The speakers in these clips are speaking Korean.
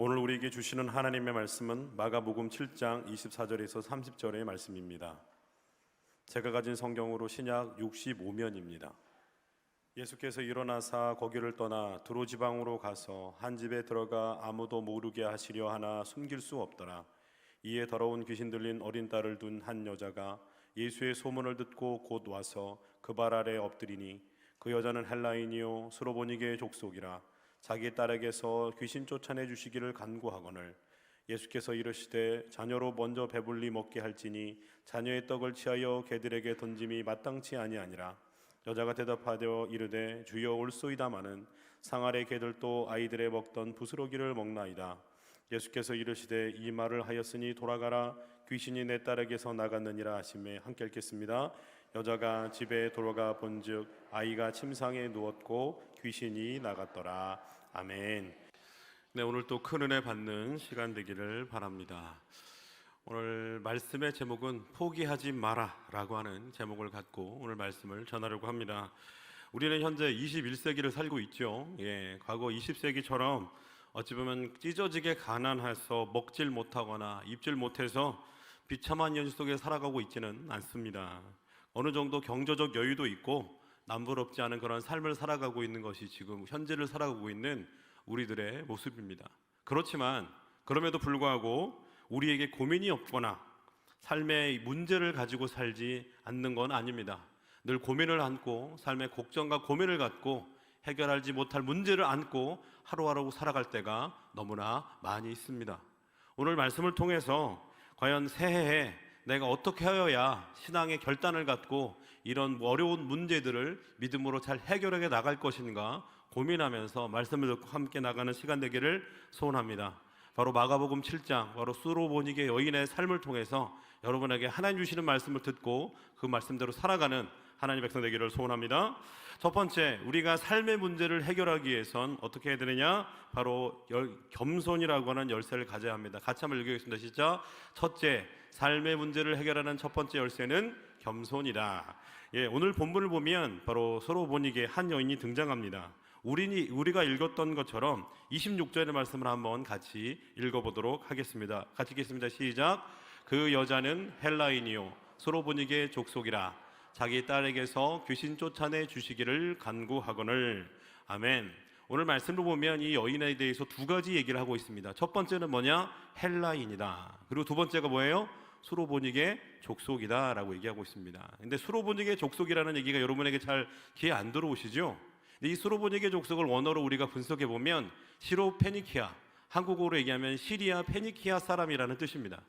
오늘 우리에게 주시는 하나님의 말씀은 마가복음 7장 24절에서 30절의 말씀입니다. 제가 가진 성경으로 신약 65면입니다. 예수께서 일어나사 거기를 떠나 두로 지방으로 가서 한 집에 들어가 아무도 모르게 하시려 하나 숨길 수 없더라. 이에 더러운 귀신 들린 어린 딸을 둔 한 여자가 예수의 소문을 듣고 곧 와서 그 발 아래 엎드리니 그 여자는 헬라인이요 스로보니게의 족속이라. 자기 딸에게서 귀신 쫓아내 주시기를 간구하거늘 예수께서 이르시되 자녀로 먼저 배불리 먹게 할지니 자녀의 떡을 취하여 개들에게 던짐이 마땅치 아니하니라. 여자가 대답하되 이르되 주여 올소이다마는 상아래 개들도 아이들의 먹던 부스러기를 먹나이다. 예수께서 이르시되 이 말을 하였으니 돌아가라, 귀신이 내 딸에게서 나갔느니라 하시매 함께 읽겠습니다. 여자가 집에 돌아가 본즉 아이가 침상에 누웠고 귀신이 나갔더라. 아멘. 네, 오늘 또 큰 은혜 받는 시간 되기를 바랍니다. 오늘 말씀의 제목은 포기하지 마라 라고 하는 제목을 갖고 오늘 말씀을 전하려고 합니다. 우리는 현재 21세기를 살고 있죠. 과거 20세기처럼 어찌 보면 찢어지게 가난해서 먹질 못하거나 입질 못해서 비참한 현실 속에 살아가고 있지는 않습니다. 어느 정도 경제적 여유도 있고 남부럽지 않은 그런 삶을 살아가고 있는 것이 지금 현재를 살아가고 있는 우리들의 모습입니다. 그렇지만 그럼에도 불구하고 우리에게 고민이 없거나 삶의 문제를 가지고 살지 않는 건 아닙니다. 늘 고민을 안고 삶의 걱정과 고민을 갖고 해결하지 못할 문제를 안고 하루하루 살아갈 때가 너무나 많이 있습니다. 오늘 말씀을 통해서 과연 새해에 내가 어떻게 하여야 신앙의 결단을 갖고 이런 어려운 문제들을 믿음으로 잘 해결해 나갈 것인가 고민하면서 말씀을 듣고 함께 나가는 시간 되기를 소원합니다. 바로 마가복음 7장, 바로 스로보니게 여인의 삶을 통해서 여러분에게 하나님 주시는 말씀을 듣고 그 말씀대로 살아가는 하나님의 백성 되기를 소원합니다. 첫 번째, 우리가 삶의 문제를 해결하기 위해선 어떻게 해야 되느냐? 바로 겸손이라고 하는 열쇠를 가져야 합니다. 같이 한번 읽겠습니다. 시작. 첫째, 삶의 문제를 해결하는 첫 번째 열쇠는 겸손이다. 오늘 본문을 보면 바로 스로보니게 한 여인이 등장합니다. 우리가 읽었던 것처럼 26절의 말씀을 한번 같이 읽어보도록 하겠습니다. 같이 읽겠습니다. 시작. 그 여자는 헬라인이요 스로보니게 족속이라. 자기 딸에게서 귀신 쫓아내 주시기를 간구하거늘. 아멘. 오늘 말씀을 보면 이 여인에 대해서 두 가지 얘기를 하고 있습니다. 첫 번째는 뭐냐? 헬라인이다. 그리고 두 번째가 뭐예요? 스로보니게 족속이다 라고 얘기하고 있습니다. 근데 스로보니게 족속이라는 얘기가 여러분에게 잘 귀에 안 들어오시죠? 이 스로보니게 족속을 원어로 우리가 분석해 보면 시로페니키아, 한국어로 얘기하면 시리아 페니키아 사람이라는 뜻입니다.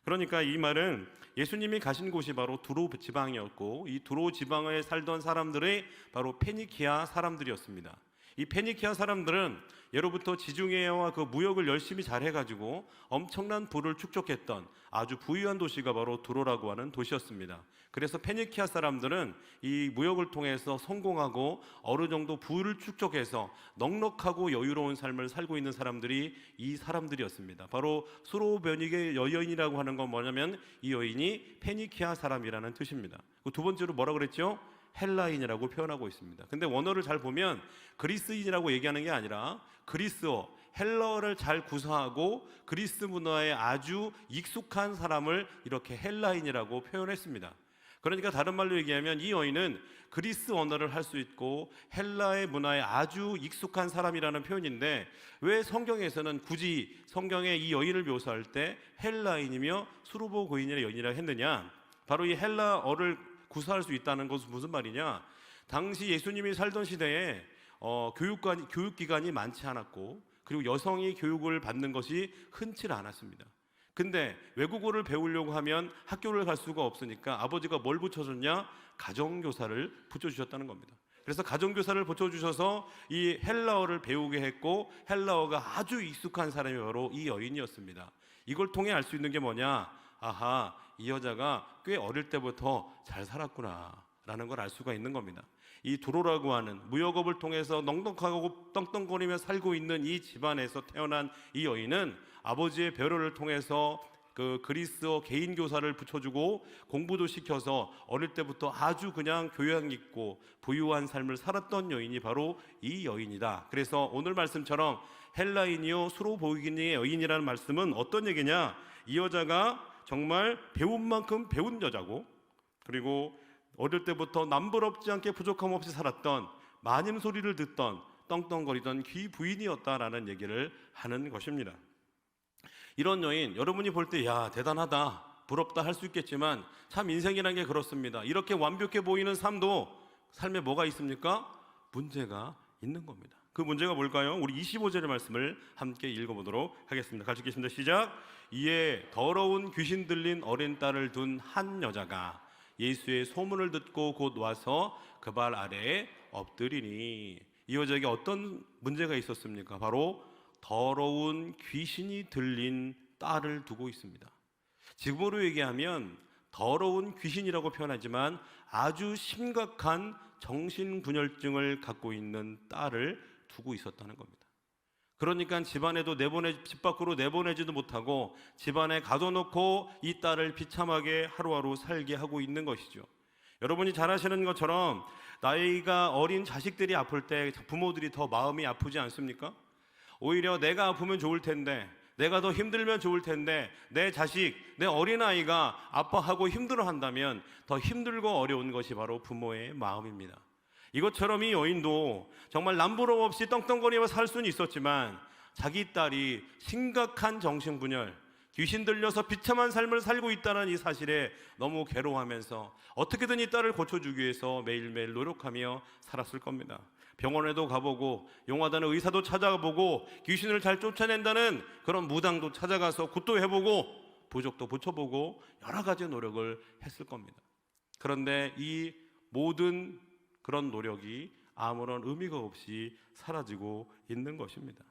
그러니까 이 말은 예수님이 가신 곳이 바로 두로 지방이었고 이 두로 지방에 살던 사람들이 바로 페니키아 사람들이었습니다. 이 페니키아 사람들은 예로부터 지중해와 그 무역을 열심히 잘 해가지고 엄청난 부를 축적했던 아주 부유한 도시가 바로 두로라고 하는 도시였습니다. 그래서 페니키아 사람들은 이 무역을 통해서 성공하고 어느 정도 부를 축적해서 넉넉하고 여유로운 삶을 살고 있는 사람들이 이 사람들이었습니다. 바로 스로보니게 여인이라고 하는 건 뭐냐면 이 여인이 페니키아 사람이라는 뜻입니다. 두 번째로 뭐라 그랬죠? 헬라인이라고 표현하고 있습니다. 근데 원어를 잘 보면 그리스인이라고 얘기하는 게 아니라 그리스어, 헬러를 잘 구사하고 그리스 문화에 아주 익숙한 사람을 이렇게 헬라인이라고 표현했습니다. 그러니까 다른 말로 얘기하면 이 여인은 그리스 언어를 할 수 있고 헬라의 문화에 아주 익숙한 사람이라는 표현인데 왜 성경에서는 굳이 성경에 이 여인을 묘사할 때 헬라인이며 수르보 고인의 여인이라고 했느냐? 바로 이 헬라어를 구사할 수 있다는 것은 무슨 말이냐? 당시 예수님이 살던 시대에 교육기관이 많지 않았고 그리고 여성이 교육을 받는 것이 흔치 않았습니다. 근데 외국어를 배우려고 하면 학교를 갈 수가 없으니까 아버지가 뭘 붙여줬냐? 가정교사를 붙여주셨다는 겁니다. 그래서 가정교사를 붙여주셔서 이 헬라어를 배우게 했고 헬라어가 아주 익숙한 사람이 바로 이 여인이었습니다. 이걸 통해 알 수 있는 게 뭐냐? 아하, 이 여자가 꽤 어릴 때부터 잘 살았구나 라는 걸 알 수가 있는 겁니다. 이 두로라고 하는 무역업을 통해서 넉넉하고 떵떵거리며 살고 있는 이 집안에서 태어난 이 여인은 아버지의 배려를 통해서 그 그리스어 개인 교사를 붙여주고 공부도 시켜서 어릴 때부터 아주 그냥 교양 있고 부유한 삶을 살았던 여인이 바로 이 여인이다. 그래서 오늘 말씀처럼 헬라인이요 수로 보이기니 여인이라는 말씀은 어떤 얘기냐? 이 여자가 정말 배운 만큼 배운 여자고, 그리고 어릴 때부터 남부럽지 않게 부족함 없이 살았던, 마님 소리를 듣던 떵떵거리던 귀 부인이었다라는 얘기를 하는 것입니다. 이런 여인, 여러분이 볼 때 야 대단하다, 부럽다 할 수 있겠지만 참 인생이라는 게 그렇습니다. 이렇게 완벽해 보이는 삶도 삶에 뭐가 있습니까? 문제가 있는 겁니다. 그 문제가 뭘까요? 우리 25절의 말씀을 함께 읽어보도록 하겠습니다. 같이 읽겠습니다. 시작. 이에 더러운 귀신 들린 어린 딸을 둔 한 여자가 예수의 소문을 듣고 곧 와서 그 발 아래에 엎드리니, 이 여자에게 어떤 문제가 있었습니까? 바로 더러운 귀신이 들린 딸을 두고 있습니다. 지금으로 얘기하면 더러운 귀신이라고 표현하지만 아주 심각한 정신분열증을 갖고 있는 딸을 두고 있었다는 겁니다. 그러니까 집안에도 집 밖으로 내보내지도 못하고 집안에 가둬놓고 이 딸을 비참하게 하루하루 살게 하고 있는 것이죠. 여러분이 잘 아시는 것처럼 나이가 어린 자식들이 아플 때 부모들이 더 마음이 아프지 않습니까? 오히려 내가 아프면 좋을 텐데, 내가 더 힘들면 좋을 텐데, 내 자식, 내 어린아이가 아파하고 힘들어한다면 더 힘들고 어려운 것이 바로 부모의 마음입니다. 이것처럼 이 여인도 정말 남부럽 없이 떵떵거리며 살 수는 있었지만 자기 딸이 심각한 정신분열, 귀신 들려서 비참한 삶을 살고 있다는 이 사실에 너무 괴로워하면서 어떻게든 이 딸을 고쳐주기 위해서 매일매일 노력하며 살았을 겁니다. 병원에도 가보고 용하다는 의사도 찾아보고 귀신을 잘 쫓아낸다는 그런 무당도 찾아가서 굿도 해보고 부적도 붙여보고 여러 가지 노력을 했을 겁니다. 그런데 이 모든 그런 노력이 아무런 의미가 없이 사라지고 있는 것입니다.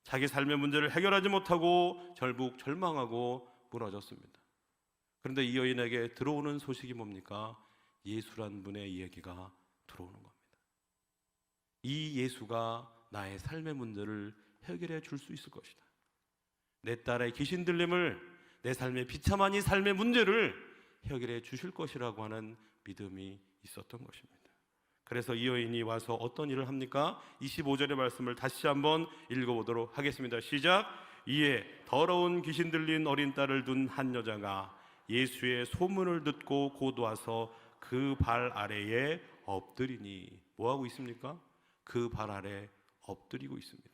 자기 삶의 문제를 해결하지 못하고 결국 절망하고 무너졌습니다. 그런데 이 여인에게 들어오는 소식이 뭡니까? 예수란 분의 이야기가 들어오는 겁니다. 이 예수가 나의 삶의 문제를 해결해 줄 수 있을 것이다. 내 딸의 귀신 들림을, 내 삶의 비참한 이 삶의 문제를 해결해 주실 것이라고 하는 믿음이 있었던 것입니다. 그래서 이 여인이 와서 어떤 일을 합니까? 25절의 말씀을 다시 한번 읽어보도록 하겠습니다. 시작. 이에 더러운 귀신 들린 어린 딸을 둔 한 여자가 예수의 소문을 듣고 곧 와서 그 발 아래에 엎드리니, 뭐하고 있습니까? 그 발 아래 엎드리고 있습니다.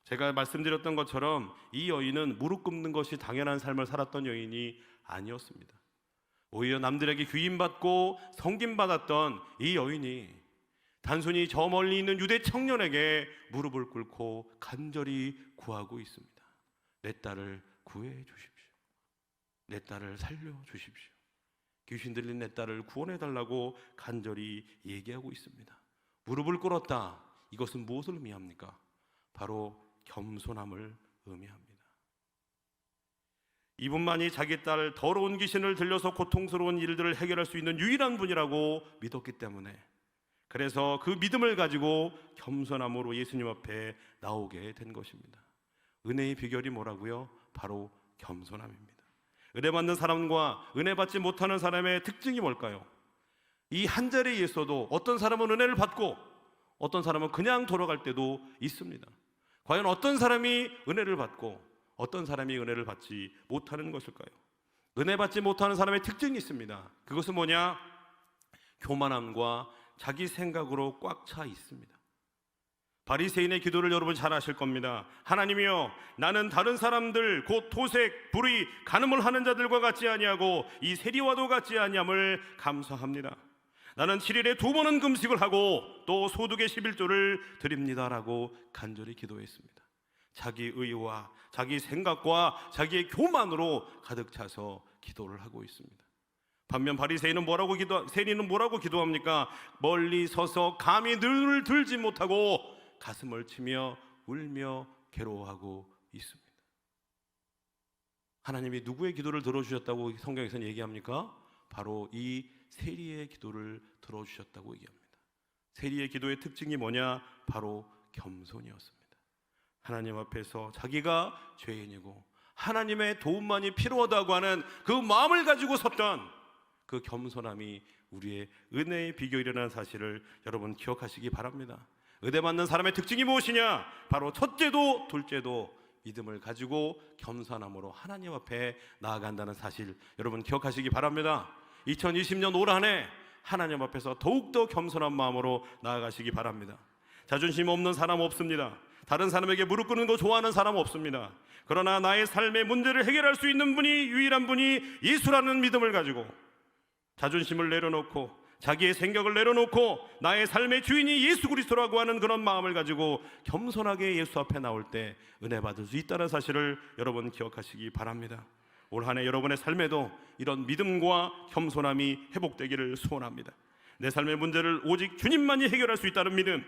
제가 말씀드렸던 것처럼 이 여인은 무릎 꿇는 것이 당연한 삶을 살았던 여인이 아니었습니다. 오히려 남들에게 귀임받고 섬김받았던 이 여인이 단순히 저 멀리 있는 유대 청년에게 무릎을 꿇고 간절히 구하고 있습니다. 내 딸을 구해 주십시오. 내 딸을 살려 주십시오. 귀신 들린 내 딸을 구원해 달라고 간절히 얘기하고 있습니다. 무릎을 꿇었다. 이것은 무엇을 의미합니까? 바로 겸손함을 의미합니다. 이분만이 자기 딸 더러운 귀신을 들려서 고통스러운 일들을 해결할 수 있는 유일한 분이라고 믿었기 때문에, 그래서 그 믿음을 가지고 겸손함으로 예수님 앞에 나오게 된 것입니다. 은혜의 비결이 뭐라고요? 바로 겸손함입니다. 은혜 받는 사람과 은혜 받지 못하는 사람의 특징이 뭘까요? 이 한 자리에서도 어떤 사람은 은혜를 받고 어떤 사람은 그냥 돌아갈 때도 있습니다. 과연 어떤 사람이 은혜를 받고 어떤 사람이 은혜를 받지 못하는 것일까요? 은혜 받지 못하는 사람의 특징이 있습니다. 그것은 뭐냐? 교만함과 자기 생각으로 꽉 차 있습니다. 바리새인의 기도를 여러분 잘 아실 겁니다. 하나님이여, 나는 다른 사람들 곧 토색, 불의, 간음을 하는 자들과 같지 아니하고 이 세리와도 같지 아니함을 감사합니다. 나는 7일에 2번은 금식을 하고 또 소득의 11조를 드립니다라고 간절히 기도했습니다. 자기 의와 자기 생각과 자기의 교만으로 가득 차서 기도를 하고 있습니다. 반면 바리새인은 세리는 뭐라고 기도합니까? 멀리 서서 감히 눈을 들지 못하고 가슴을 치며 울며 괴로워하고 있습니다. 하나님이 누구의 기도를 들어주셨다고 성경에서는 얘기합니까? 바로 이 세리의 기도를 들어주셨다고 얘기합니다. 세리의 기도의 특징이 뭐냐? 바로 겸손이었습니다. 하나님 앞에서 자기가 죄인이고 하나님의 도움만이 필요하다고 하는 그 마음을 가지고 섰던 그 겸손함이 우리의 은혜의 비결이라는 사실을 여러분 기억하시기 바랍니다. 은혜 받는 사람의 특징이 무엇이냐? 바로 첫째도 둘째도 믿음을 가지고 겸손함으로 하나님 앞에 나아간다는 사실, 여러분 기억하시기 바랍니다. 2020년 올 한 해 하나님 앞에서 더욱더 겸손한 마음으로 나아가시기 바랍니다. 자존심 없는 사람 없습니다. 다른 사람에게 무릎 꿇는 거 좋아하는 사람 없습니다. 그러나 나의 삶의 문제를 해결할 수 있는 분이, 유일한 분이 예수라는 믿음을 가지고 자존심을 내려놓고 자기의 생각을 내려놓고 나의 삶의 주인이 예수 그리스도라고 하는 그런 마음을 가지고 겸손하게 예수 앞에 나올 때 은혜 받을 수 있다는 사실을 여러분 기억하시기 바랍니다. 올 한 해 여러분의 삶에도 이런 믿음과 겸손함이 회복되기를 소원합니다. 내 삶의 문제를 오직 주님만이 해결할 수 있다는 믿음,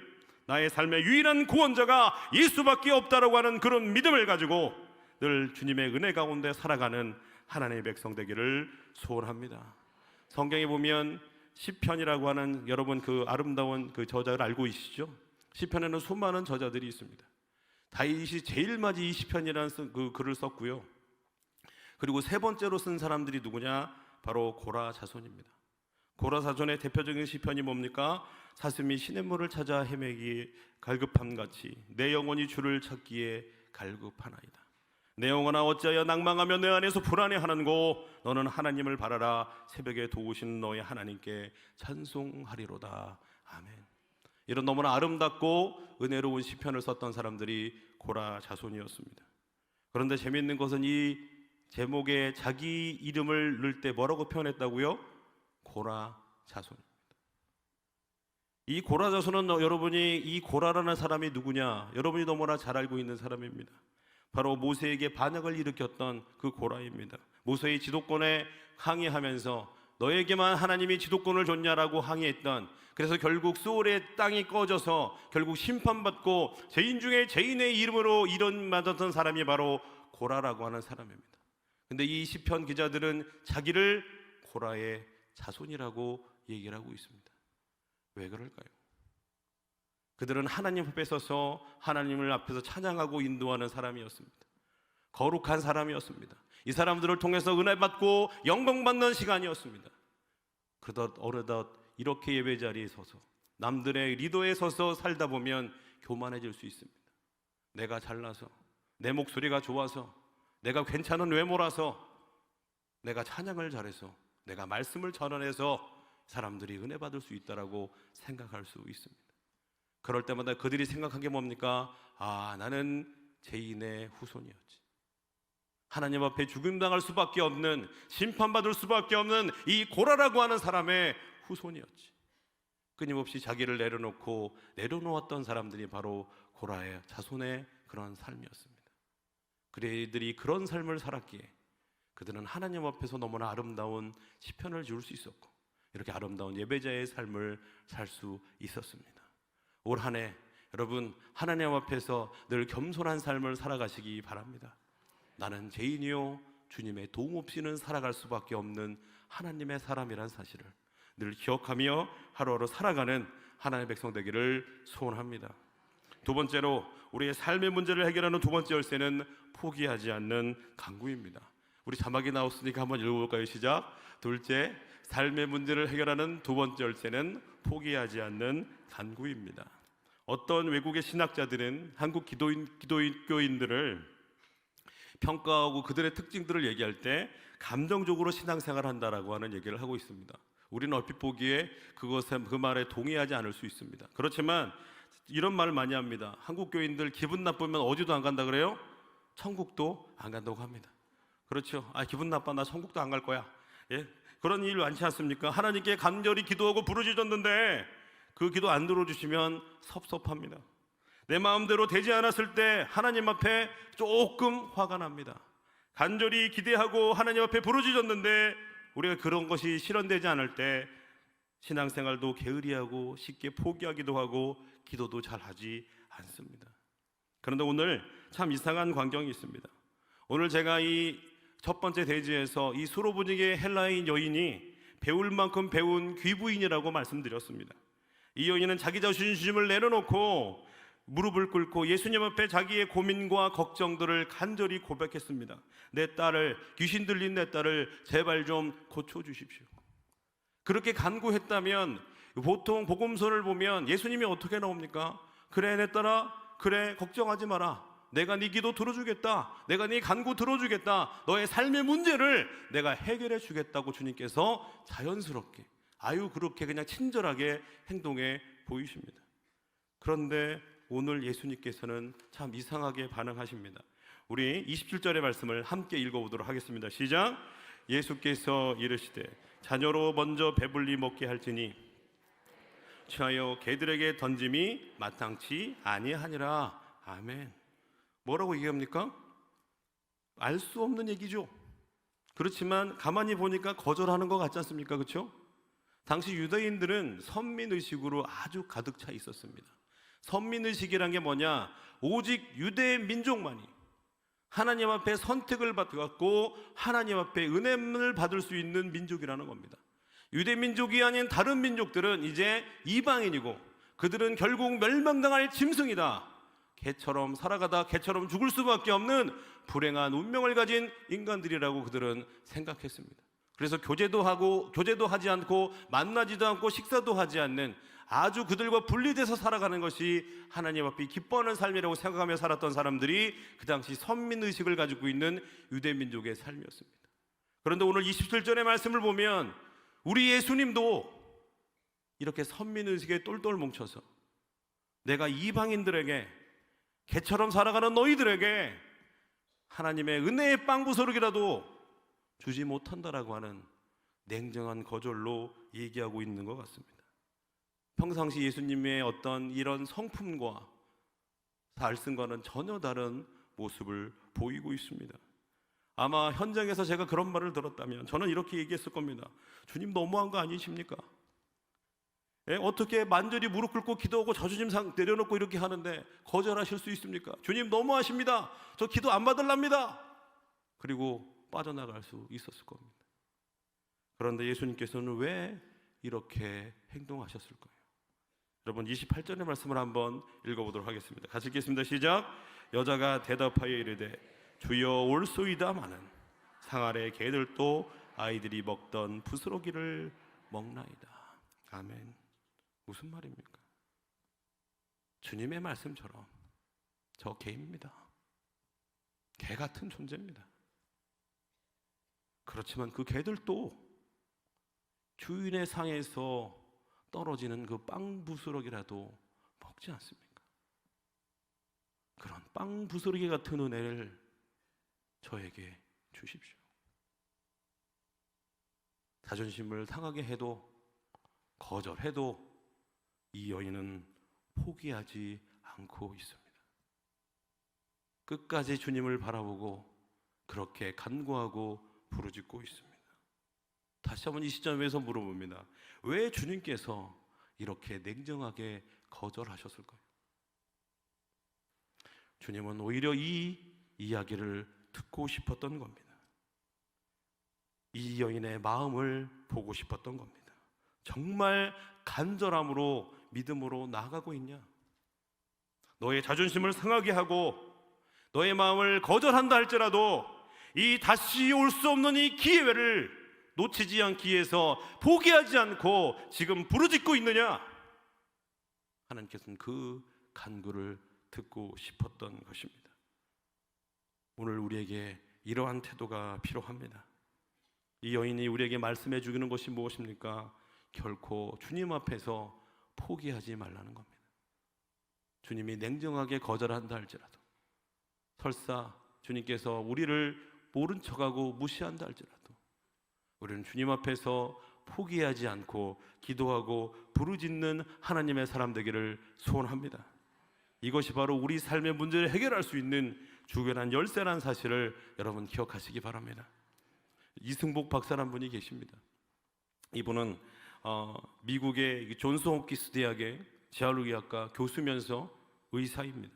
나의 삶의 유일한 구원자가 예수밖에 없다라고 하는 그런 믿음을 가지고 늘 주님의 은혜 가운데 살아가는 하나님의 백성 되기를 소원합니다. 성경에 보면 시편이라고 하는, 여러분 그 아름다운 그 저자를 알고 계시죠? 시편에는 수많은 저자들이 있습니다. 다윗이 제일 먼저 이 시편이라는 그 글을 썼고요. 그리고 세 번째로 쓴 사람들이 누구냐? 바로 고라 자손입니다. 고라 자손의 대표적인 시편이 뭡니까? 사슴이 시냇물을 찾아 헤매기 갈급함같이 내 영혼이 주를 찾기에 갈급하나이다. 내 영혼아 어찌하여 낭망하며 내 안에서 불안해하는고 너는 하나님을 바라라. 새벽에 도우시는 너의 하나님께 찬송하리로다. 아멘. 이런 너무나 아름답고 은혜로운 시편을 썼던 사람들이 고라 자손이었습니다. 그런데 재미있는 것은 이 제목에 자기 이름을 넣을 때 뭐라고 표현했다고요? 고라 자손입니다. 이 고라 자손은 여러분이 이 고라라는 사람이 누구냐? 여러분이 너무나 잘 알고 있는 사람입니다. 바로 모세에게 반역을 일으켰던 그 고라입니다. 모세의 지도권에 항의하면서 너에게만 하나님이 지도권을 줬냐라고 항의했던, 그래서 결국 수월의 땅이 꺼져서 결국 심판받고 죄인 중에 죄인의 이름으로 이름 맞았던 사람이 바로 고라라고 하는 사람입니다. 근데 이 시편 기자들은 자기를 고라의 자손이라고 얘기를 하고 있습니다. 왜 그럴까요? 그들은 하나님 앞에 서서 하나님을 앞에서 찬양하고 인도하는 사람이었습니다. 거룩한 사람이었습니다. 이 사람들을 통해서 은혜 받고 영광 받는 시간이었습니다. 그러다 어느덧 이렇게 예배 자리에 서서 남들의 리더에 서서 살다 보면 교만해질 수 있습니다. 내가 잘나서, 내 목소리가 좋아서, 내가 괜찮은 외모라서, 내가 찬양을 잘해서, 내가 말씀을 전해서 사람들이 은혜 받을 수 있다라고 생각할 수 있습니다. 그럴 때마다 그들이 생각한 게 뭡니까? 아, 나는 죄인의 후손이었지. 하나님 앞에 죽임당할 수밖에 없는, 심판받을 수밖에 없는 이 고라라고 하는 사람의 후손이었지. 끊임없이 자기를 내려놓았던 사람들이 바로 고라의 자손의 그런 삶이었습니다. 그들이 그런 삶을 살았기에 그들은 하나님 앞에서 너무나 아름다운 시편을 지을 수 있었고, 이렇게 아름다운 예배자의 삶을 살 수 있었습니다. 올 한 해 여러분 하나님 앞에서 늘 겸손한 삶을 살아가시기 바랍니다. 나는 죄인이요 주님의 도움 없이는 살아갈 수밖에 없는 하나님의 사람이란 사실을 늘 기억하며 하루하루 살아가는 하나님의 백성 되기를 소원합니다. 두 번째로 우리의 삶의 문제를 해결하는 두 번째 열쇠는 포기하지 않는 간구입니다. 우리 자막이 나왔으니까 한번 읽어볼까요? 시작. 둘째, 삶의 문제를 해결하는 두 번째 열쇠는 포기하지 않는 간구입니다. 어떤 외국의 신학자들은 한국 기독교인들을 평가하고 그들의 특징들을 얘기할 때 감정적으로 신앙생활을 한다라고 하는 얘기를 하고 있습니다. 우리는 얼핏 보기에 그 말에 동의하지 않을 수 있습니다. 그렇지만 이런 말을 많이 합니다. 한국 교인들 기분 나쁘면 어디도 안 간다 그래요? 천국도 안 간다고 합니다. 그렇죠. 기분 나빠, 나 천국도 안 갈 거야. 예? 그런 일 많지 않습니까? 하나님께 간절히 기도하고 부르짖었는데 그 기도 안 들어주시면 섭섭합니다. 내 마음대로 되지 않았을 때 하나님 앞에 조금 화가 납니다. 간절히 기대하고 하나님 앞에 부르짖었는데 우리가 그런 것이 실현되지 않을 때 신앙생활도 게으리하고 쉽게 포기하기도 하고 기도도 잘하지 않습니다. 그런데 오늘 참 이상한 광경이 있습니다. 오늘 제가 이 첫 번째 대지에서 이 수로 분위기의 헬라인 여인이 배울 만큼 배운 귀부인이라고 말씀드렸습니다. 이 여인은 자기 자존심을 내려놓고 무릎을 꿇고 예수님 앞에 자기의 고민과 걱정들을 간절히 고백했습니다. 내 딸을, 귀신 들린 내 딸을 제발 좀 고쳐주십시오. 그렇게 간구했다면 보통 복음서를 보면 예수님이 어떻게 나옵니까? 그래 내 딸아, 그래 걱정하지 마라. 내가 네 기도 들어주겠다. 내가 네 간구 들어주겠다. 너의 삶의 문제를 내가 해결해 주겠다고 주님께서 자연스럽게, 아유 그렇게 그냥 친절하게 행동해 보이십니다. 그런데 오늘 예수님께서는 참 이상하게 반응하십니다. 우리 27절의 말씀을 함께 읽어보도록 하겠습니다. 시작. 예수께서 이르시되 자녀로 먼저 배불리 먹게 할지니 취하여 개들에게 던짐이 마땅치 아니하니라. 아멘. 뭐라고 얘기합니까? 알 수 없는 얘기죠. 그렇지만 가만히 보니까 거절하는 것 같지 않습니까? 그렇죠? 당시 유대인들은 선민의식으로 아주 가득 차 있었습니다. 선민의식이란 게 뭐냐? 오직 유대 민족만이 하나님 앞에 선택을 받고 하나님 앞에 은혜를 받을 수 있는 민족이라는 겁니다. 유대 민족이 아닌 다른 민족들은 이제 이방인이고 그들은 결국 멸망당할 짐승이다. 개처럼 살아가다 개처럼 죽을 수밖에 없는 불행한 운명을 가진 인간들이라고 그들은 생각했습니다. 그래서 교제도 하지 않고 만나지도 않고 식사도 하지 않는 아주 그들과 분리돼서 살아가는 것이 하나님 앞에 기뻐하는 삶이라고 생각하며 살았던 사람들이 그 당시 선민의식을 가지고 있는 유대민족의 삶이었습니다. 그런데 오늘 27절의 말씀을 보면 우리 예수님도 이렇게 선민의식에 똘똘 뭉쳐서 내가 이방인들에게 개처럼 살아가는 너희들에게 하나님의 은혜의 빵부스러기라도 주지 못한다라고 하는 냉정한 거절로 얘기하고 있는 것 같습니다. 평상시 예수님의 어떤 이런 성품과 말씀과는 전혀 다른 모습을 보이고 있습니다. 아마 현장에서 제가 그런 말을 들었다면 저는 이렇게 얘기했을 겁니다. 주님 너무한 거 아니십니까? 어떻게 만절히 무릎 꿇고 기도하고 자존심 내려놓고 이렇게 하는데 거절하실 수 있습니까? 주님 너무하십니다. 저 기도 안 받을랍니다. 그리고 빠져나갈 수 있었을 겁니다. 그런데 예수님께서는 왜 이렇게 행동하셨을까요? 여러분 28절의 말씀을 한번 읽어보도록 하겠습니다. 같이 읽겠습니다. 시작. 여자가 대답하여 이르되 주여 올소이다마는 상 아래 개들도 아이들이 먹던 부스러기를 먹나이다. 아멘. 무슨 말입니까? 주님의 말씀처럼 저 개입니다. 개 같은 존재입니다. 그렇지만 그 개들도 주인의 상에서 떨어지는 그 빵 부스러기라도 먹지 않습니까? 그런 빵 부스러기 같은 은혜를 저에게 주십시오. 자존심을 상하게 해도 거절해도 이 여인은 포기하지 않고 있습니다. 끝까지 주님을 바라보고 그렇게 간구하고 부르짖고 있습니다. 다시 한번 이 시점에서 물어봅니다. 왜 주님께서 이렇게 냉정하게 거절하셨을까요? 주님은 오히려 이 이야기를 듣고 싶었던 겁니다. 이 여인의 마음을 보고 싶었던 겁니다. 정말 간절함으로 믿음으로 나아가고 있냐? 너의 자존심을 상하게 하고 너의 마음을 거절한다 할지라도 이 다시 올 수 없는 이 기회를 놓치지 않기 위해서 포기하지 않고 지금 부르짖고 있느냐? 하나님께서는 그 간구를 듣고 싶었던 것입니다. 오늘 우리에게 이러한 태도가 필요합니다. 이 여인이 우리에게 말씀해 주는 것이 무엇입니까? 결코 주님 앞에서 포기하지 말라는 겁니다. 주님이 냉정하게 거절한다 할지라도, 설사 주님께서 우리를 모른 척하고 무시한다 할지라도 우리는 주님 앞에서 포기하지 않고 기도하고 부르짖는 하나님의 사람 되기를 소원합니다. 이것이 바로 우리 삶의 문제를 해결할 수 있는 주변한 열쇠라는 사실을 여러분 기억하시기 바랍니다. 이승복 박사라는 분이 계십니다. 이분은 미국의 존스 홉키스 대학의 재활의학과 교수면서 의사입니다.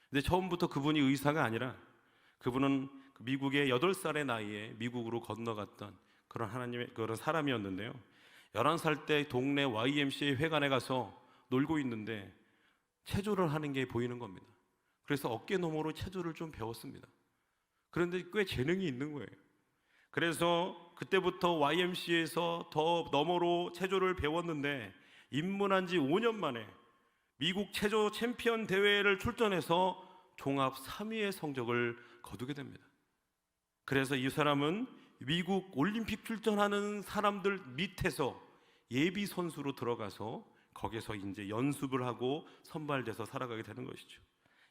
근데 처음부터 그분이 의사가 아니라 그분은 미국의 8살의 나이에 미국으로 건너갔던 그런 사람이었는데요. 11살 때 동네 YMCA 회관에 가서 놀고 있는데 체조를 하는 게 보이는 겁니다. 그래서 어깨 너머로 체조를 좀 배웠습니다. 그런데 꽤 재능이 있는 거예요. 그래서 그때부터 YMCA에서 더 너머로 체조를 배웠는데 입문한 지 5년 만에 미국 체조 챔피언 대회를 출전해서 종합 3위의 성적을 거두게 됩니다. 그래서 이 사람은 미국 올림픽 출전하는 사람들 밑에서 예비 선수로 들어가서 거기서 이제 연습을 하고 선발돼서 살아가게 되는 것이죠.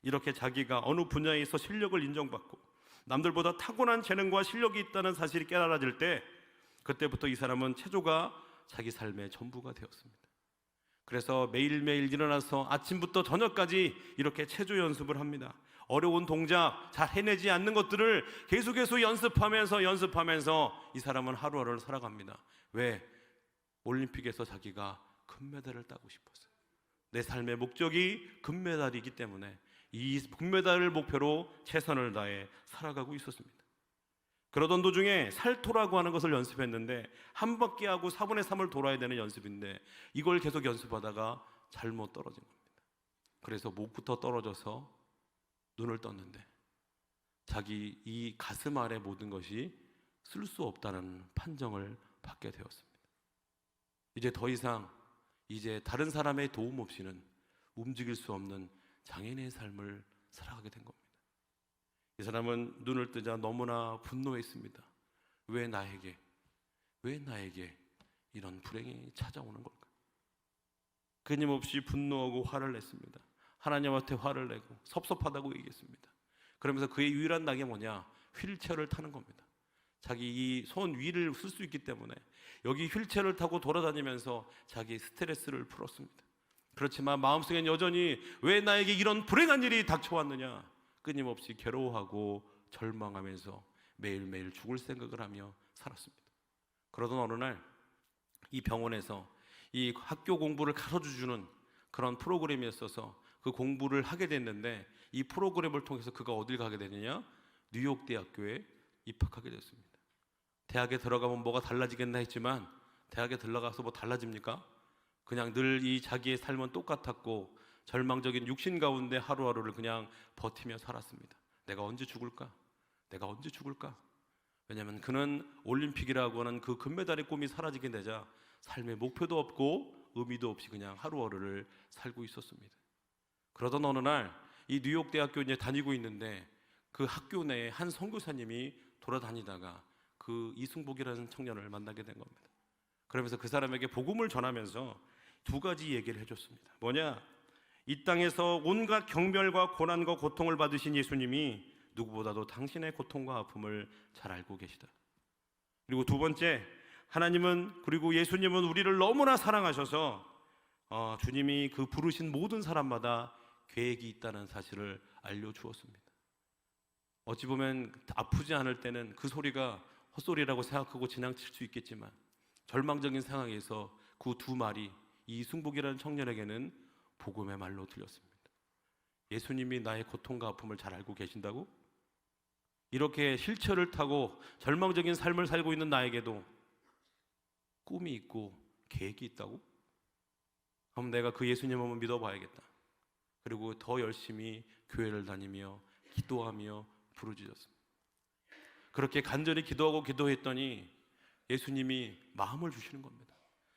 이렇게 자기가 어느 분야에서 실력을 인정받고 남들보다 타고난 재능과 실력이 있다는 사실이 깨달아질 때, 그때부터 이 사람은 체조가 자기 삶의 전부가 되었습니다. 그래서 매일매일 일어나서 아침부터 저녁까지 이렇게 체조 연습을 합니다. 어려운 동작, 잘 해내지 않는 것들을 계속해서 연습하면서 이 사람은 하루하루를 살아갑니다. 왜? 올림픽에서 자기가 금메달을 따고 싶었어요. 내 삶의 목적이 금메달이기 때문에 이 금메달을 목표로 최선을 다해 살아가고 있었습니다. 그러던 도중에 살토라고 하는 것을 연습했는데, 한 바퀴 하고 4분의 3을 돌아야 되는 연습인데 이걸 계속 연습하다가 잘못 떨어진 겁니다. 그래서 목부터 떨어져서 눈을 떴는데 자기 이 가슴 아래 모든 것이 쓸 수 없다는 판정을 받게 되었습니다. 이제 더 이상 다른 사람의 도움 없이는 움직일 수 없는 장애인의 삶을 살아가게 된 겁니다. 이 사람은 눈을 뜨자 너무나 분노했습니다. 왜 나에게 이런 불행이 찾아오는 걸까? 끊임없이 분노하고 화를 냈습니다. 하나님한테 화를 내고 섭섭하다고 얘기했습니다. 그러면서 그의 유일한 낙이 뭐냐? 휠체어를 타는 겁니다. 자기 이 손 위를 쓸 수 있기 때문에 여기 휠체어를 타고 돌아다니면서 자기 스트레스를 풀었습니다. 그렇지만 마음속엔 여전히 왜 나에게 이런 불행한 일이 닥쳐왔느냐, 끊임없이 괴로워하고 절망하면서 매일매일 죽을 생각을 하며 살았습니다. 그러던 어느 날 이 병원에서 이 학교 공부를 가르쳐주는 그런 프로그램이었어서 그 공부를 하게 됐는데, 이 프로그램을 통해서 그가 어딜 가게 되느냐? 뉴욕 대학교에 입학하게 됐습니다. 대학에 들어가면 뭐가 달라지겠나 했지만 대학에 들어가서 뭐 달라집니까? 그냥 늘 이 자기의 삶은 똑같았고 절망적인 육신 가운데 하루하루를 그냥 버티며 살았습니다. 내가 언제 죽을까? 왜냐하면 그는 올림픽이라고 하는 그 금메달의 꿈이 사라지게 되자 삶의 목표도 없고 의미도 없이 그냥 하루하루를 살고 있었습니다. 그러던 어느 날 이 뉴욕 대학교 이제 다니고 있는데 그 학교 내에 한 선교사님이 돌아다니다가 그 이승복이라는 청년을 만나게 된 겁니다. 그러면서 그 사람에게 복음을 전하면서 두 가지 얘기를 해줬습니다. 뭐냐? 이 땅에서 온갖 경멸과 고난과 고통을 받으신 예수님이 누구보다도 당신의 고통과 아픔을 잘 알고 계시다. 그리고 두 번째, 하나님은, 그리고 예수님은 우리를 너무나 사랑하셔서 주님이 그 부르신 모든 사람마다 계획이 있다는 사실을 알려주었습니다. 어찌 보면 아프지 않을 때는 그 소리가 헛소리라고 생각하고 지나칠 수 있겠지만, 절망적인 상황에서 그 두 말이 이 승복이라는 청년에게는 복음의 말로 들렸습니다. 예수님이 나의 고통과 아픔을 잘 알고 계신다고? 이렇게 휠체어를 타고 절망적인 삶을 살고 있는 나에게도 꿈이 있고 계획이 있다고? 그럼 내가 그 예수님을 한번 믿어봐야겠다. 그리고 더 열심히 교회를 다니며 기도하며 부르짖었습니다. 그렇게 간절히 기도했더니 예수님이 마음을 주시는 겁니다.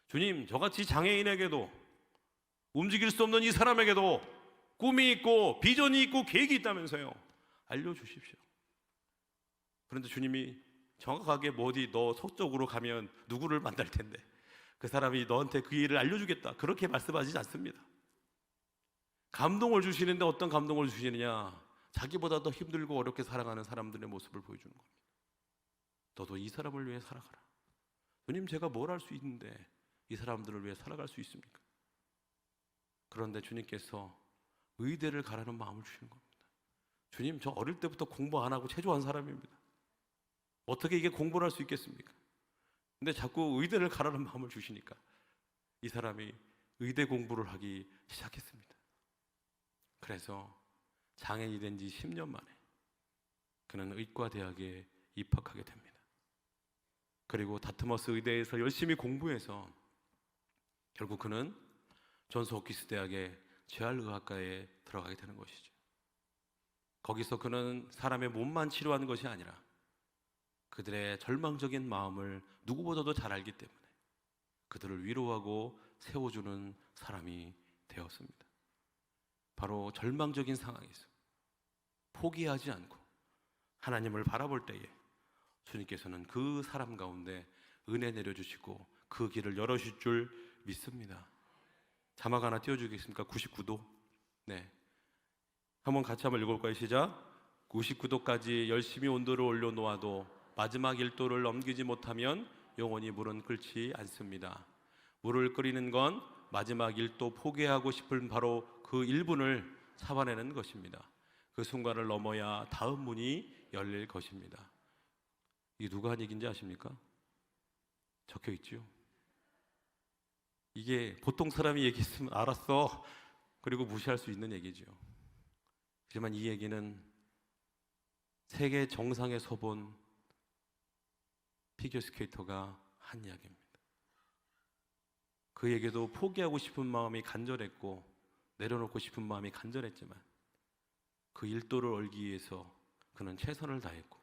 주님, 저같이 장애인에게도, 움직일 수 없는 이 사람에게도 꿈이 있고 비전이 있고 계획이 있다면서요. 알려주십시오. 그런데 주님이 정확하게 어디 너 서쪽으로 가면 누구를 만날 텐데 그 사람이 너한테 그 일을 알려주겠다, 그렇게 말씀하시지 않습니다. 감동을 주시는데 어떤 감동을 주시느냐? 자기보다 더 힘들고 어렵게 살아가는 사람들의 모습을 보여주는 겁니다. 너도 이 사람을 위해 살아가라. 주님, 제가 뭘 할 수 있는데 이 사람들을 위해 살아갈 수 있습니까? 그런데 주님께서 의대를 가라는 마음을 주시는 겁니다. 주님, 저 어릴 때부터 공부 안 하고 체조한 사람입니다. 어떻게 이게 공부를 할 수 있겠습니까? 근데 자꾸 의대를 가라는 마음을 주시니까 이 사람이 의대 공부를 하기 시작했습니다. 그래서 장애인이 된 지 10년 만에 그는 의과대학에 입학하게 됩니다. 그리고 다트머스 의대에서 열심히 공부해서 결국 그는 존스 홉킨스 대학의 재활의학과에 들어가게 되는 것이죠. 거기서 그는 사람의 몸만 치료하는 것이 아니라 그들의 절망적인 마음을 누구보다도 잘 알기 때문에 그들을 위로하고 세워주는 사람이 되었습니다. 바로 절망적인 상황에서 포기하지 않고 하나님을 바라볼 때에 주님께서는 그 사람 가운데 은혜 내려주시고 그 길을 열어주실 줄 믿습니다. 자막 하나 띄워주겠습니까? 99도. 네, 한번 같이 한번 읽어볼까요? 시작. 99도까지 열심히 온도를 올려놓아도 마지막 1도를 넘기지 못하면 영원히 물은 끓지 않습니다. 물을 끓이는 건 마지막 1도 포기하고 싶은 바로 그 1분을 잡아내는 것입니다. 그 순간을 넘어야 다음 문이 열릴 것입니다. 이게 누가 한 얘기인지 아십니까? 적혀 있죠. 이게 보통 사람이 얘기했으면 알았어 그리고 무시할 수 있는 얘기죠. 하지만 이 얘기는 세계 정상에 서본 피겨스케이터가 한 이야기입니다. 그에게도 포기하고 싶은 마음이 간절했고 내려놓고 싶은 마음이 간절했지만 그 1도를 얼기 위해서 그는 최선을 다했고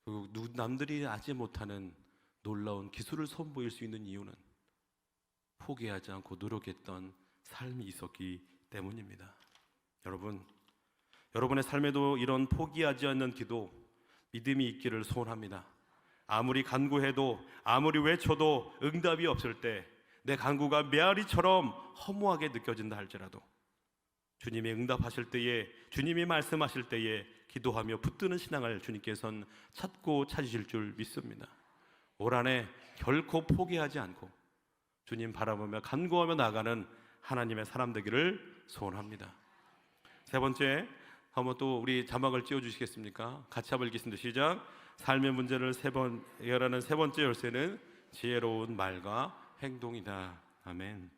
그리고 남들이 하지 못하는 놀라운 기술을 선보일 수 있는 이유는 포기하지 않고 노력했던 삶이 있었기 때문입니다. 여러분, 여러분의 삶에도 이런 포기하지 않는 기도, 믿음이 있기를 소원합니다. 아무리 간구해도 아무리 외쳐도 응답이 없을 때 내 간구가 메아리처럼 허무하게 느껴진다 할지라도 주님이 응답하실 때에, 주님이 말씀하실 때에 기도하며 붙드는 신앙을 주님께서는 찾고 찾으실 줄 믿습니다. 올 한해 결코 포기하지 않고 주님 바라보며 간구하며 나아가는 하나님의 사람 되기를 소원합니다. 세 번째, 한번 또 우리 자막을 띄워주시겠습니까? 같이 한번 읽겠습니다. 시작. 삶의 문제를 해결하는 세 번째 열쇠는 지혜로운 말과 행동이다. 아멘.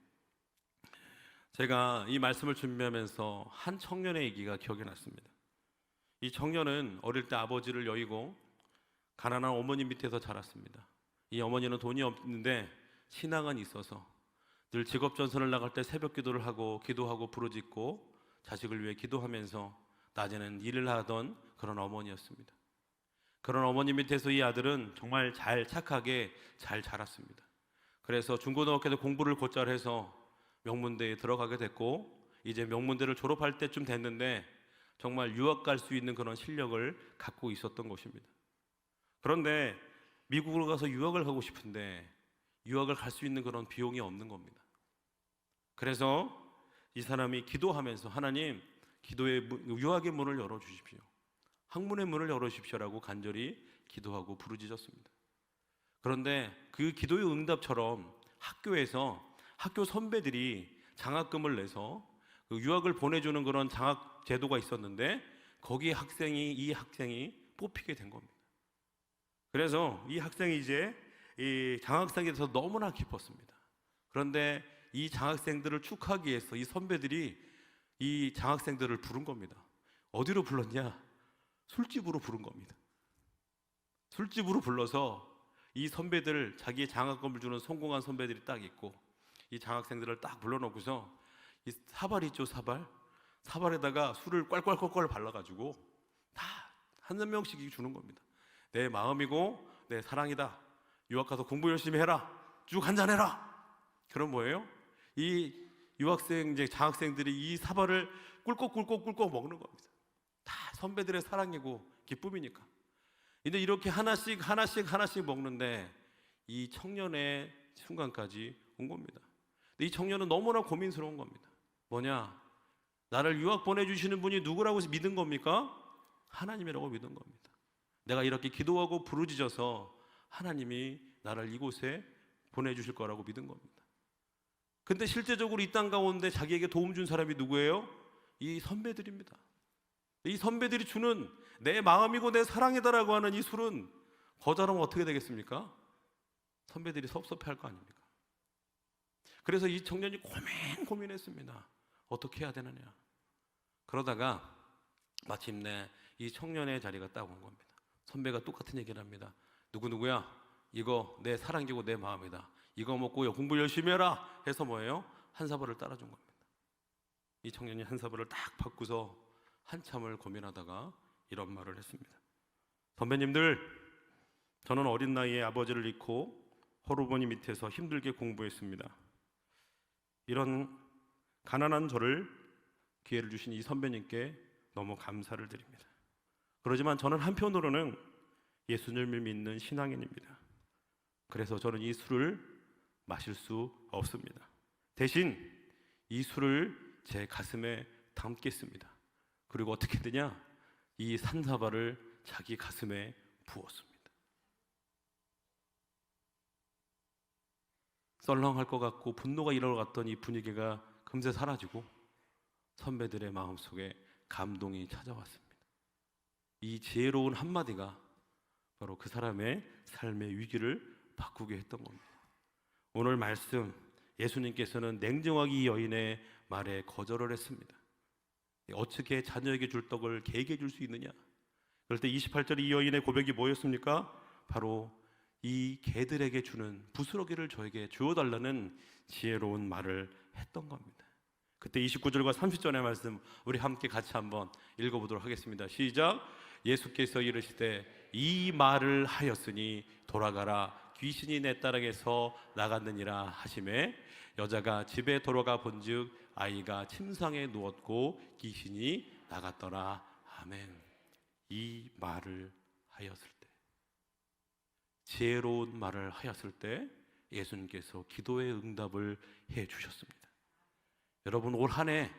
제가 이 말씀을 준비하면서 한 청년의 얘기가 기억이 났습니다. 이 청년은 어릴 때 아버지를 여의고 가난한 어머니 밑에서 자랐습니다. 이 어머니는 돈이 없는데 신앙은 있어서 늘 직업전선을 나갈 때 새벽 기도를 하고 기도하고 부르짖고 자식을 위해 기도하면서 낮에는 일을 하던 그런 어머니였습니다. 그런 어머니 밑에서 이 아들은 정말 착하게 잘 자랐습니다. 그래서 중고등학교 때 공부를 곧잘 해서 명문대에 들어가게 됐고 이제 명문대를 졸업할 때쯤 됐는데 정말 유학 갈 수 있는 그런 실력을 갖고 있었던 것입니다. 그런데 미국으로 가서 유학을 가고 싶은데 유학을 갈 수 있는 그런 비용이 없는 겁니다. 그래서 이 사람이 기도하면서 하나님, 유학의 문을 열어주십시오. 학문의 문을 열어주십시오라고 간절히 기도하고 부르짖었습니다. 그런데 그 기도의 응답처럼 학교에서 학교 선배들이 장학금을 내서 그 유학을 보내주는 그런 장학 제도가 있었는데 거기에 이 학생이 뽑히게 된 겁니다. 그래서 이 학생이 이제 이 장학생에 대해서 너무나 기뻤습니다. 그런데 이 장학생들을 축하하기 위해서 이 선배들이 이 장학생들을 부른 겁니다. 어디로 불렀냐? 술집으로 부른 겁니다. 술집으로 불러서 이 선배들, 자기의 장학금을 주는 성공한 선배들이 딱 있고 이 장학생들을 딱 불러놓고서 이 사발 있죠, 사발에다가 술을 꽐꽐꽐 발라가지고 다 한 명씩 주는 겁니다. 내 마음이고 내 사랑이다. 유학 가서 공부 열심히 해라. 쭉 한잔 해라. 그럼 뭐예요? 이 유학생, 이제 장학생들이 이 사발을 꿀꺽꿀꺽꿀꺽 먹는 겁니다. 다 선배들의 사랑이고 기쁨이니까. 근데 이렇게 하나씩 먹는데 이 청년의 순간까지 온 겁니다. 근데 이 청년은 너무나 고민스러운 겁니다. 뭐냐? 나를 유학 보내주시는 분이 누구라고 믿은 겁니까? 하나님이라고 믿은 겁니다. 내가 이렇게 기도하고 부르짖어서 하나님이 나를 이곳에 보내주실 거라고 믿은 겁니다. 근데 실제적으로 이 땅 가운데 자기에게 도움 준 사람이 누구예요? 이 선배들입니다. 이 선배들이 주는 내 마음이고 내 사랑이다라고 하는 이 술은 거절하면 어떻게 되겠습니까? 선배들이 섭섭해할 거 아닙니까? 그래서 이 청년이 고민했습니다. 어떻게 해야 되느냐. 그러다가 마침내 이 청년의 자리가 딱 온 겁니다. 선배가 똑같은 얘기를 합니다. 누구야? 이거 내 사랑이고 내 마음이다. 이거 먹고 공부 열심히 해라 해서 뭐예요? 한 사발을 따라준 겁니다. 이 청년이 한 사발을 딱 받고서 한참을 고민하다가 이런 말을 했습니다. 선배님들, 저는 어린 나이에 아버지를 잃고 호르몬이 밑에서 힘들게 공부했습니다. 이런 가난한 저를 기회를 주신 이 선배님께 너무 감사를 드립니다. 그러지만 저는 한편으로는 예수님을 믿는 신앙인입니다. 그래서 저는 이 술을 마실 수 없습니다. 대신 이 술을 제 가슴에 담겠습니다. 그리고 어떻게 되냐? 이 산사발을 자기 가슴에 부었습니다. 썰렁할 것 같고 분노가 일어날 것 같던 이 분위기가 금세 사라지고 선배들의 마음속에 감동이 찾아왔습니다. 이 지혜로운 한마디가 바로 그 사람의 삶의 위기를 바꾸게 했던 겁니다. 오늘 말씀, 예수님께서는 냉정하게 이 여인의 말에 거절을 했습니다. 어떻게 자녀에게 줄 떡을 개에게 줄 수 있느냐? 그럴 때 28절 이 여인의 고백이 뭐였습니까? 바로 이 개들에게 주는 부스러기를 저에게 주어달라는 지혜로운 말을 했던 겁니다. 그때 29절과 30절의 말씀 우리 함께 같이 한번 읽어보도록 하겠습니다. 시작. 예수께서 이르시되 이 말을 하였으니 돌아가라, 귀신이 내 딸에게서 나갔느니라 하시매 여자가 집에 돌아가 본즉 아이가 침상에 누웠고 귀신이 나갔더라. 아멘. 이 말을 하였을 때, 지혜로운 말을 하였을 때 예수님께서 기도의 응답을 해 주셨습니다. 여러분, 올 한 해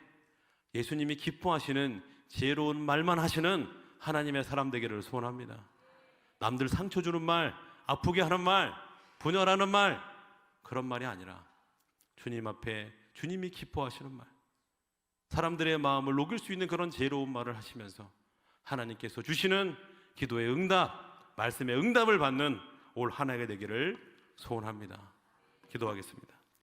예수님이 기뻐하시는 지혜로운 말만 하시는 하나님의 사람 되기를 소원합니다. 남들 상처 주는 말, 아프게 하는 말, 분열하는 말, 그런 말이 아니라 주님 앞에 주님이 기뻐하시는 말, 사람들의 마음을 녹일 수 있는 그런 지혜로운 말을 하시면서 하나님께서 주시는 기도의 응답, 말씀의 응답을 받는 올 한 해가 되기를 소원합니다. 기도하겠습니다.